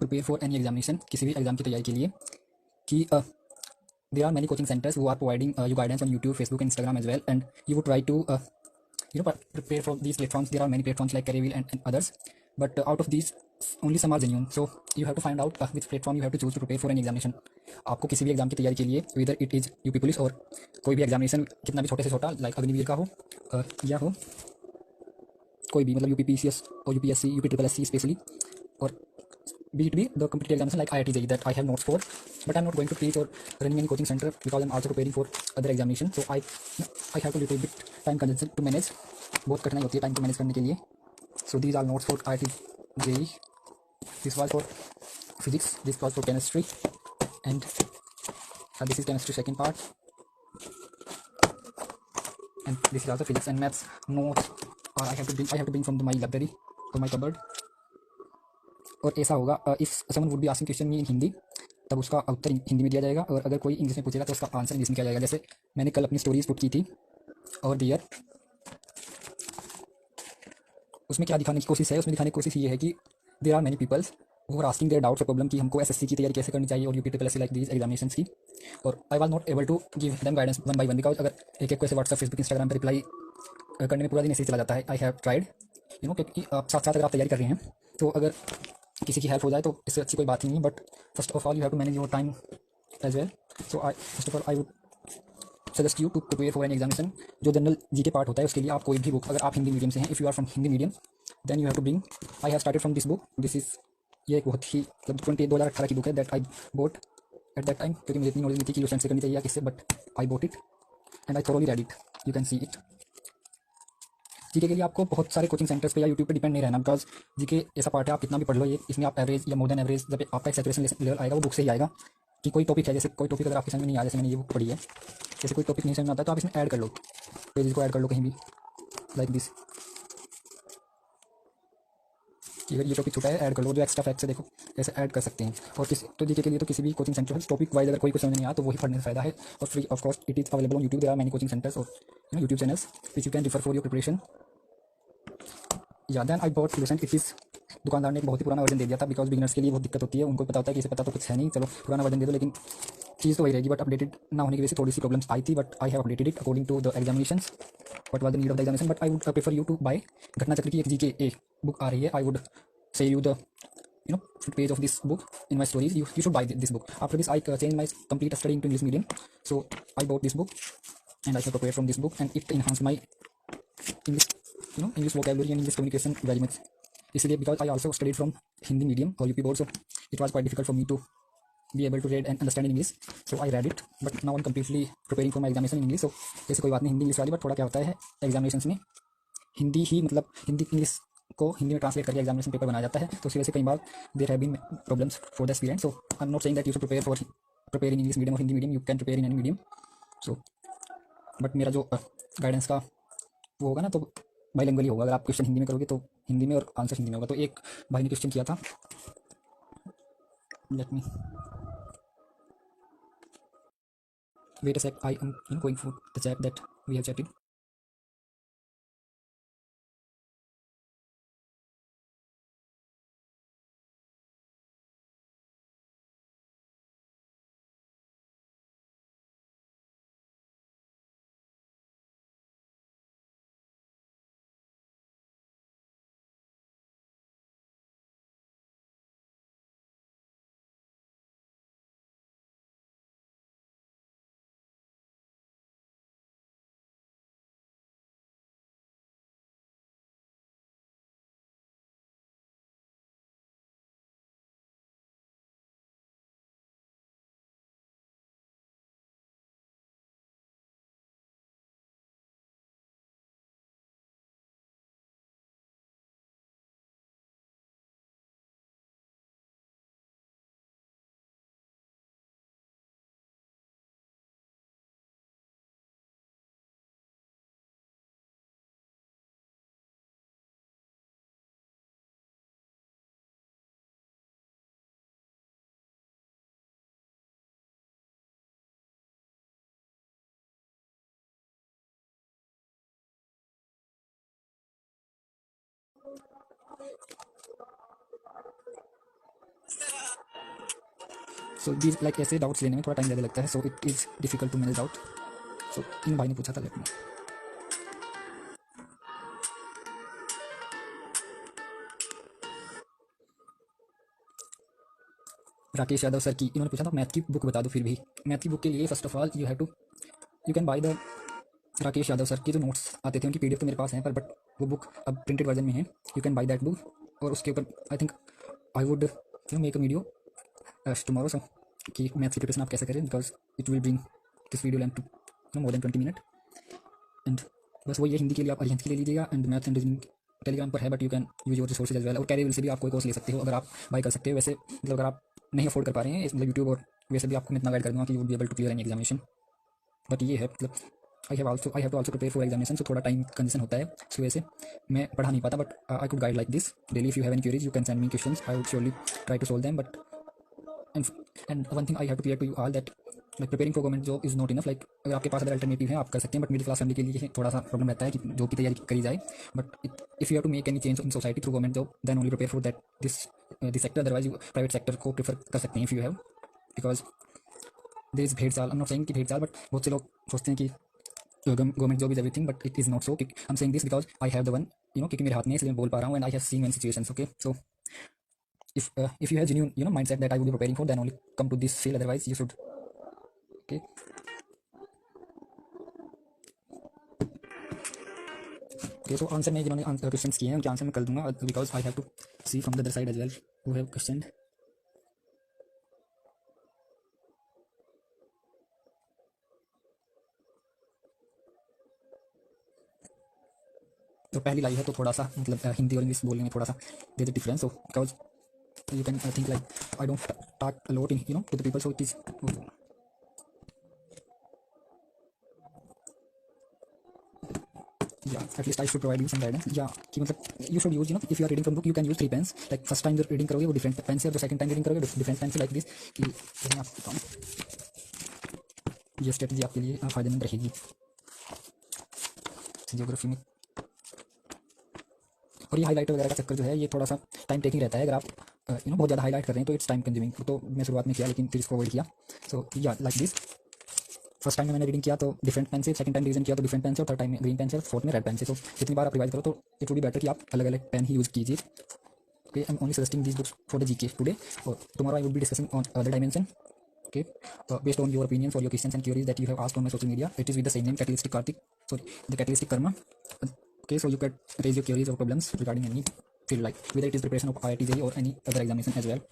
Prepare for any examination, किसी भी exam की तैयारी के लिए, कि there are many coaching centers who are providing you guidance on YouTube, Facebook, and Instagram as well, and you would try to prepare for these platforms. There are many platforms like Careerwheel and others, but out of these only some are genuine. So you have to find out which platform you have to choose to prepare for an examination. आपको किसी भी exam की तैयारी के लिए, whether it is UP police और कोई भी एग्जामिनेशन कितना भी छोटे से छोटा लाइक अग्निवीर का हो या हो कोई भी मतलब यूपीपीसीएस और UPSC, UP triple SC specially, और be it be the competitive examination like IIT JEE that I have notes for, but I'm not going to teach or running any coaching center because I'm also preparing for other examinations. So I have to little bit time consumption to manage. बहुत कठिनाई होती है time को manage करने के लिए. So these are notes for IIT JEE. This was for physics, this was for chemistry, and this is chemistry second part, and this is also physics and maths notes. I have to bring from my library or my cupboard. और ऐसा होगा if someone would be asking question me in Hindi, तब उसका उत्तर हिंदी में दिया जाएगा, और अगर कोई इंग्लिश में पूछेगा तो उसका आंसर इंग्लिश में किया जाएगा. जैसे मैंने कल अपनी स्टोरीज पुट की थी और दियर, उसमें क्या दिखाने की कोशिश है, उसमें दिखाने की कोशिश ये है कि there are many peoples who are asking their doubts और प्रॉब्लम कि हमको एसएससी की तैयारी कैसे करनी चाहिए और UP triple SC like these examinations की. और I was not able to give them guidance one by one because अगर एक एक को ऐसे व्हाट्सएप, फेसबुक, इंस्टाग्राम पर रिप्लाई करने में पूरा दिन ऐसे ही चला जाता है. आई हैव ट्राइड क्योंकि साथ साथ अगर आप तैयारी कर रहे हैं तो अगर किसी की हेल्प हो जाए तो इससे अच्छी कोई बात ही नहीं. But first of all you have to manage your time as well. So I first of all I would suggest you to prepare for an examination. जो जनरल जी के पार्ट होता है उसके लिए आप कोई भी बुक, अगर आप हिंदी मीडियम से हैं, if you are from Hindi medium, then you have to bring. I have started from this book. This is ये एक बहुत ही मतलब 2018 की बुक है that I bought at that time, क्योंकि मुझे इतनी नॉलेज नहीं थी कि यूसेंट से करनी चाहिए या किससे, but I boat it and I thoroughly read it. You can see it. GK के लिए आपको बहुत सारे कोचिंग सेंटर्स पे या यूट्यूब पे डिपेंड नहीं रहना, बिकॉज जीके ऐसा पार्ट है आप कितना भी पढ़ लो, ये इसमें आप एवरेज या मोर देन एवरेज जब आपका एक सैचुरेशन लेवल आएगा वो बुक से ही आएगा. कि कोई टॉपिक है, जैसे कोई टॉपिक अगर आपकी समझ में नहीं आया, जैसे मैंने ये बुक पढ़ी है, जैसे कोई टॉपिक नहीं समझ में आता तो आप इसमें ऐड कर लो, पेजेस को ऐड कर लो कहीं भी लाइक दिस. अगर ये टॉपिक छूटा है ऐड कर लो, जो एक्स्ट्रा फैक्ट्स है देखो ऐसे ऐड कर सकते हैं. और किसी तो जीके के लिए तो किसी भी कोचिंग सेंटर टॉपिक वाइज अगर कोई कुछ समझ नहीं आया तो वही पढ़ने से फायदा है. और free of cost it is available on YouTube. There are many coaching centres और YouTube channels which you can refer for your preparation. Yeah then I bought Lucent. It is दुकानदार ने एक बहुत ही पुराना वर्जन दे दिया था बिकॉज बिगनर्स के लिए बहुत दिक्कत होती है. उनको पता होता है कि इसे पता तो कुछ है नहीं, चलो पुराना वर्जन दे दो, लेकिन चीज़ तो वही रहेगी. बट अपडेटेड ना होने की वजह से थोड़ी सी प्रॉब्लम्स आई थी. But I have updated it according to the examinations, what was the need of the examination. But I would prefer you to buy Ghatna Chakra की एक जीके एक बुक आ रही है. I would say you the page of this book in my stories. You should buy this book. After this, I changed my complete study into English medium. So I bought this book and I have prepared from this book, and it enhanced my English, English vocabulary and English communication very much. इसलिए because I also studied from Hindi medium or UP board, so it was quite difficult for me to be able to read and understand in English. So I read it, but now I'm completely preparing for my examination in English. So ऐसे कोई बात नहीं Hindi English वाली, but थोड़ा क्या होता है examination में हिंदी ही मतलब हिंदी इंग्लिश को हिंदी में ट्रांसलेट करके एग्जामिनेशन पेपर बनाया जाता है. तो उसी वजह से कई बार there have been problems for the student. So I am not saying that you should prepare in English medium और Hindi medium. You can prepare in any medium. So but मेरा जो गाइडेंस का वो होगा ना तो बाइलिंगुअली होगा. अगर आप क्वेश्चन हिंदी में करोगे तो हिंदी में और आंसर हिंदी में होगा. तो एक भाई ने क्वेश्चन किया था, let me wait a sec, I am going for the chat that we have chatted. So these like ऐसे डाउट्स लेने में थोड़ा टाइम ज़्यादा लगता है, so it is difficult to manage doubt. So इन भाई ने पूछा था, let me. Rakesh Yadav sir की इन्होंने पूछा था मैथ की बुक बता दो। फिर भी मैथ की बुक के लिए first of all you have to, you can buy the Rakesh Yadav sir के जो नोट्स आते थे उनकी पीडीएफ तो मेरे पास हैं, पर बट वो बुक अब प्रिंटेड वर्जन में है। You can buy that book. और उसके ऊपर I think I would make a video tomorrow, so कि मैथ की प्रिपरेशन आप कैसे करें, because it will bring this video length to more than 20 minute. And बस वो ये हिंदी के लिए आप अरिहंत के ले लीजिएगा, and math and reasoning Telegram पर है, but you can use your resources as well. और कैरियर से भी आप कोई कोर्स ले सकते हो अगर आप बाय कर सकते हो। वैसे मतलब अगर आप नहीं अफोर्ड कर पा रहे हैं मतलब यूट्यूब, और वैसे भी आपको मैं इतना गाइड कर दूँगा कि you would be able to clear any examination. But ये है मतलब I have to also prepare for examination, so थोड़ा टाइम कंडीशन होता है, सो वैसे मैं पढ़ा नहीं पाता, but I could guide like this daily. If you have any queries you can send me questions, I would surely try to solve them. But and one thing I have to clear to you all that like preparing for government job is not enough. Like अगर आपके पास other alternative है आप कर सकते हैं, but middle class family के लिए थोड़ा सा प्रॉब्लम रहता है कि जॉब की तैयारी करी जाए। But if you have to make any change in society through government job then only prepare for that this sector, otherwise you private sector को प्रेफर कर सकते हैं if you have, because there is भेड़ चाल। आई am not saying कि भेड़ चाल, but बहुत से लोग सोचते हैं कि government job is everything, but it is not so. I am saying this because I have the one क्योंकि मेरे हाथ में इसलिए मैं बोल पा रहा हूँ, and I have seen one situations. Okay, so if you have genuine mindset that I would be preparing for, then only come to this field, otherwise you should, okay. Okay, so answer में जिन्होंने questions किए हैं उनके answer मैं कर दूंगा, because I have to see from the other side as well who have question. तो पहली लाई है तो थोड़ा सा मतलब हिंदी और इंग्लिश बोलने में थोड़ा सा देर difference, so because you can think like I don't talk a lot in to the people, so it is yeah, at least I should provide you some guidance, yeah, कि मतलब you should use if you are reading from book you can use 3 pens, like first time you're reading करोगे वो different pen से, और second time reading करोगे different pen से, like this कि मैं आपको बताऊँ ये स्ट्रेटजी आपके लिए फायदेमंद रहेगी जियोग्राफी में। और ये हाईलाइटर वगैरह का चक्कर जो है ये थोड़ा सा टाइम टेकिंग रहता है, अगर आप बहुत ज़्यादा हाईलाइट कर रहे हैं तो इट्स टाइम कंज्यूमिंग, तो मैं शुरुआत में किया लेकिन फिर इसको अवॉइड किया। सो या लाइक दिस, फर्स्ट टाइम में मैंने रीडिंग किया तो डिफरेंट पेन से, सेकंड टाइम रिवीजन किया तो डिफरेंट पेन से, और थर्ड टाइम में ग्रीन पेन से, और फोर्थ में रेड पेन से। तो जितनी बार आप रिवाइज करो तो इट वुड बी बेटर कि आप अलग अलग पेन ही यूज़ कीजिए। Okay, I am only suggesting this books for the GK today, और tomorrow I would be discussing on other dimension. Okay, based on your opinions or your questions and queries that you have asked on my social media, it is with the same name, Catalytic Karthik. Sorry, the Catalytic Karma. Okay, so you can raise your queries or problems regarding any field, like whether it is preparation of IIT JEE or any other examination as well.